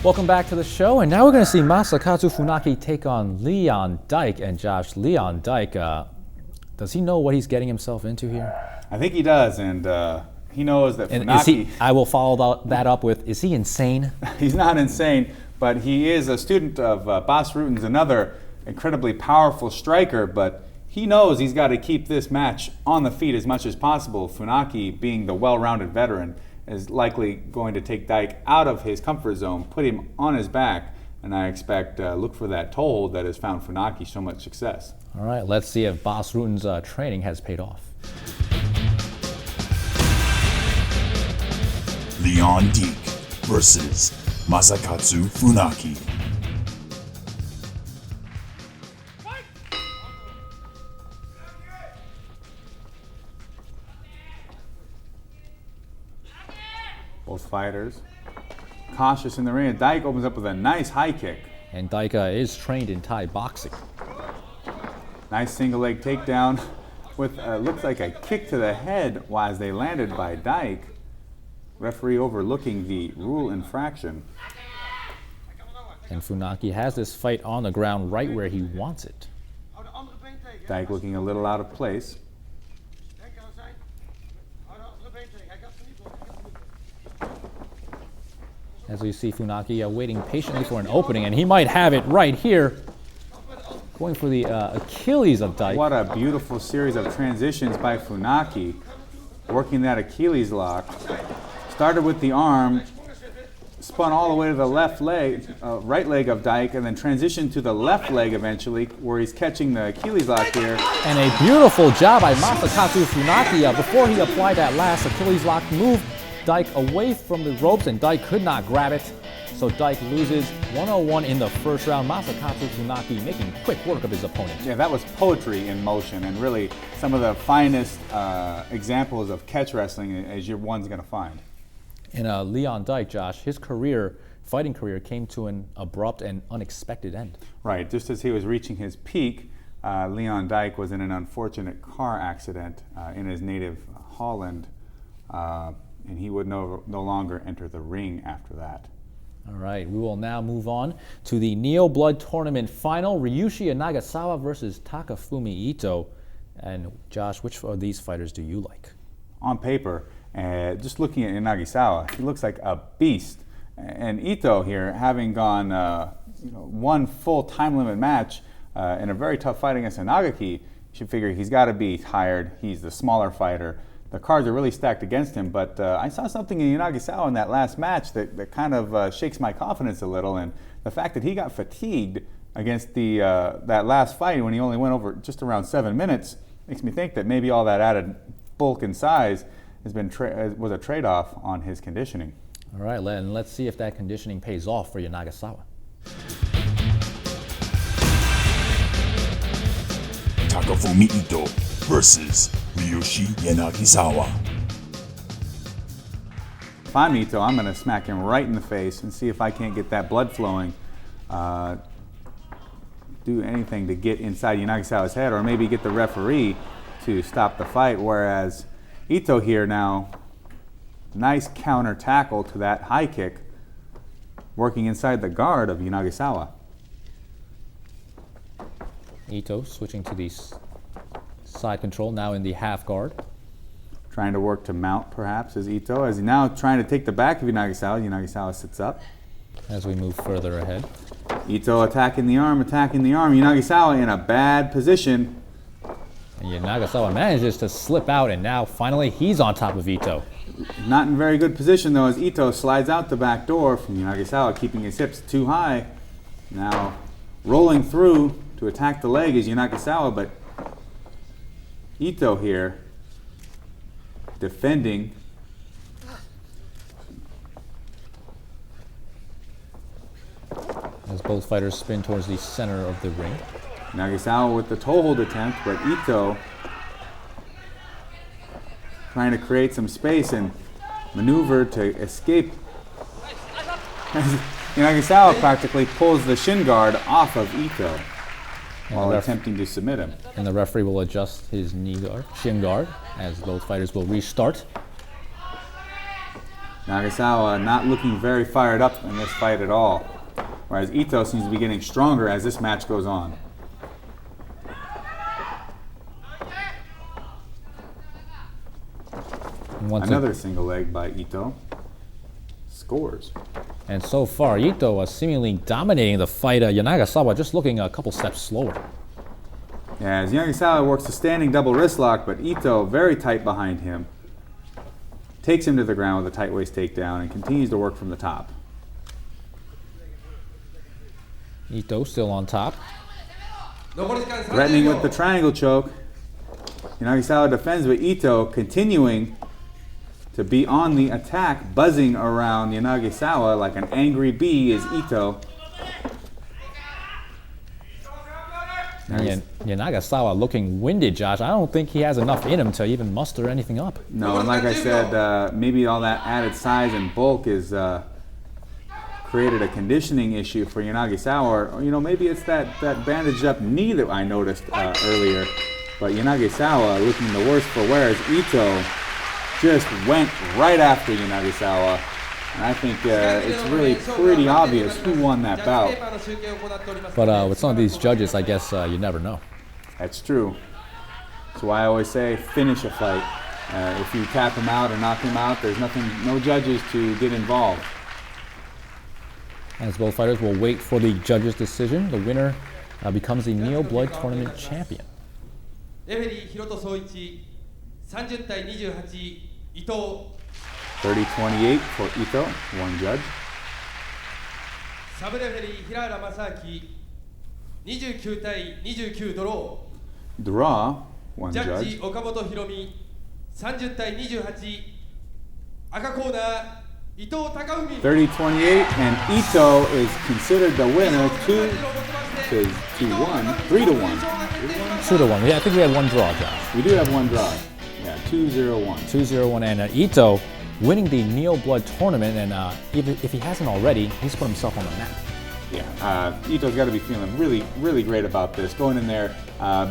Welcome back to the show, and now we're going to see Masakatsu Funaki take on Leon Dijk. And Josh, Leon Dijk, does he know what he's getting himself into here? I think he does, and he knows that Funaki... I will follow that up with, is he insane? He's not insane, but he is a student of Bas Rutten's, another incredibly powerful striker, but he knows he's got to keep this match on the feet as much as possible. Funaki, being the well-rounded veteran, is likely going to take Dijk out of his comfort zone, put him on his back, and I expect look for that toehold that has found Funaki so much success. All right, let's see if Bas Rutten's training has paid off. Leon Dijk versus Masakatsu Funaki. Both fighters cautious in the ring. Dijk opens up with a nice high kick. And Dijk is trained in Thai boxing. Nice single leg takedown with looks like a kick to the head as they landed by Dijk. Referee overlooking the rule infraction. And Funaki has this fight on the ground right where he wants it. Dijk looking a little out of place. As we see Funaki waiting patiently for an opening, and he might have it right here. Going for the Achilles of Dijk. What a beautiful series of transitions by Funaki. Working that Achilles lock. Started with the arm, spun all the way to the left leg, right leg of Dijk, and then transitioned to the left leg eventually, where he's catching the Achilles lock here. And a beautiful job by Masakatsu Funaki. Before he applied that last Achilles lock move, Dijk away from the ropes, and Dijk could not grab it. So Dijk loses 101 in the first round. Masakatsu Funaki making quick work of his opponent. Yeah, that was poetry in motion, and really some of the finest examples of catch wrestling as your one's going to find. And Leon Dijk, Josh, his fighting career came to an abrupt and unexpected end. Right, just as he was reaching his peak, Leon Dijk was in an unfortunate car accident in his native Holland. And he would no longer enter the ring after that. All right, we will now move on to the Neo Blood Tournament final. Ryushi Nagasawa versus Takafumi Ito. And Josh, which of these fighters do you like? On paper, just looking at Nagasawa, he looks like a beast. And Ito here, having gone one full time limit match in a very tough fight against Nagaki, you should figure he's got to be tired. He's the smaller fighter. The cards are really stacked against him, but I saw something in Nagasawa in that last match that kind of shakes my confidence a little, and the fact that he got fatigued against that last fight when he only went over just around 7 minutes makes me think that maybe all that added bulk and size was a trade-off on his conditioning. All right, and let's see if that conditioning pays off for Nagasawa. Takafumi Ito versus Ryushi Nagasawa. If I'm Ito, I'm going to smack him right in the face and see if I can't get that blood flowing. Do anything to get inside Nagasawa's head, or maybe get the referee to stop the fight. Whereas Ito here now, nice counter tackle to that high kick, working inside the guard of Nagasawa. Ito switching to the side control, now in the half guard. Trying to work to mount, perhaps, as Ito. As he's now trying to take the back of Nagasawa. Nagasawa sits up. As we move further ahead. Ito attacking the arm. Nagasawa in a bad position. And Nagasawa manages to slip out, and now finally he's on top of Ito. Not in very good position, though, as Ito slides out the back door from Nagasawa, keeping his hips too high. Now rolling through to attack the leg is Nagasawa, but Ito here defending. As both fighters spin towards the center of the ring. Nagasawa with the toe hold attempt, but Ito trying to create some space and maneuver to escape. Nagasawa practically pulls the shin guard off of Ito while attempting to submit him. And the referee will adjust his shin guard, as both fighters will restart. Nagasawa not looking very fired up in this fight at all, whereas Ito seems to be getting stronger as this match goes on. Another single leg by Ito. Scores. And so far, Ito was seemingly dominating the fight. Nagasawa just looking a couple steps slower. Yeah, as Nagasawa works a standing double wrist lock, but Ito very tight behind him. Takes him to the ground with a tight waist takedown and continues to work from the top. Ito still on top. Threatening with the triangle choke. Nagasawa defends, but Ito continuing to be on the attack, buzzing around Nagasawa like an angry bee is Ito. Nagasawa looking winded, Josh. I don't think he has enough in him to even muster anything up. No, and like I said, maybe all that added size and bulk is created a conditioning issue for Nagasawa. Or, maybe it's that bandaged up knee that I noticed earlier. But Nagasawa looking the worse for wear as Ito just went right after Nagasawa. And I think it's really pretty obvious who won that bout. But with some of these judges, I guess you never know. That's true. That's why I always say finish a fight. If you tap him out or knock him out, there's no judges to get involved. As both fighters will wait for the judge's decision, the winner becomes the Neo Blood Tournament champion. 30-28 for Ito, one judge. サブレフェリー平原正明29対29ドロー Draw, one ジャッ judge. ジ岡本博美30対28赤コーナー伊藤孝文 30-28, and Ito is considered the winner 2-1, 3-1. 2-1. Yeah, I think we had one draw, Josh. We do have one draw. Yeah, 2-0-1. 2-0-1, and Ito winning the Neo Blood Tournament, and if he hasn't already, he's put himself on the map. Yeah, Ito's got to be feeling really, really great about this. Going in there,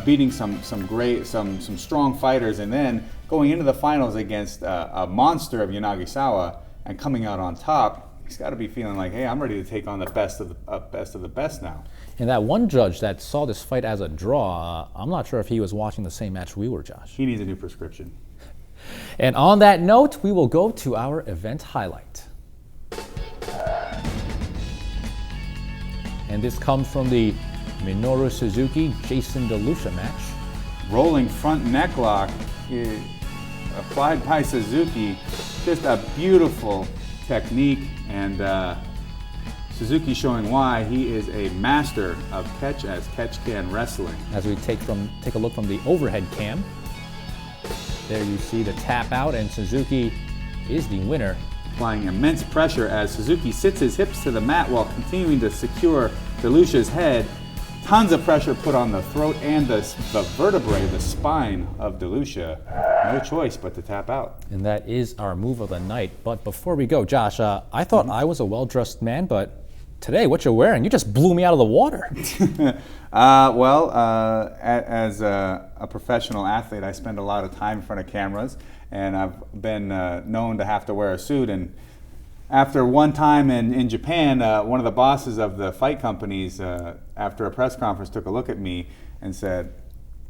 beating some strong fighters, and then going into the finals against a monster of Nagasawa and coming out on top. He's got to be feeling like, hey, I'm ready to take on the best of the best now. And that one judge that saw this fight as a draw, I'm not sure if he was watching the same match we were, Josh. He needs a new prescription. And on that note, we will go to our event highlight. And this comes from the Minoru Suzuki Jason DeLucia match. Rolling front neck lock applied by Suzuki. Just a beautiful technique, and Suzuki showing why he is a master of catch can wrestling. As we take a look from the overhead cam. There you see the tap out, and Suzuki is the winner. Applying immense pressure as Suzuki sits his hips to the mat while continuing to secure DeLucia's head. Tons of pressure put on the throat and the vertebrae, the spine of DeLucia. No choice but to tap out. And that is our move of the night. But before we go, Josh, I thought I was a well-dressed man, but today, what you're wearing, you just blew me out of the water. As a professional athlete, I spend a lot of time in front of cameras, and I've been known to have to wear a suit. And after one time in Japan, one of the bosses of the fight companies, after a press conference, took a look at me and said,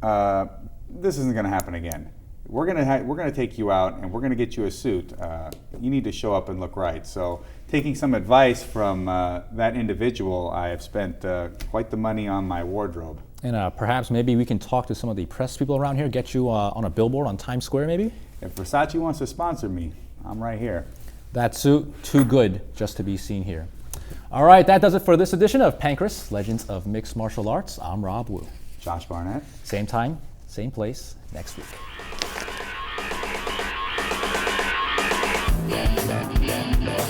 "This isn't going to happen again. We're gonna take you out, and we're gonna get you a suit. You need to show up and look right." So, taking some advice from that individual, I have spent quite the money on my wardrobe. And perhaps maybe we can talk to some of the press people around here, get you on a billboard on Times Square, maybe? If Versace wants to sponsor me, I'm right here. That suit, too good just to be seen here. All right, that does it for this edition of Pancrase, Legends of Mixed Martial Arts. I'm Rob Wu. Josh Barnett. Same time, same place, next week. Yeah.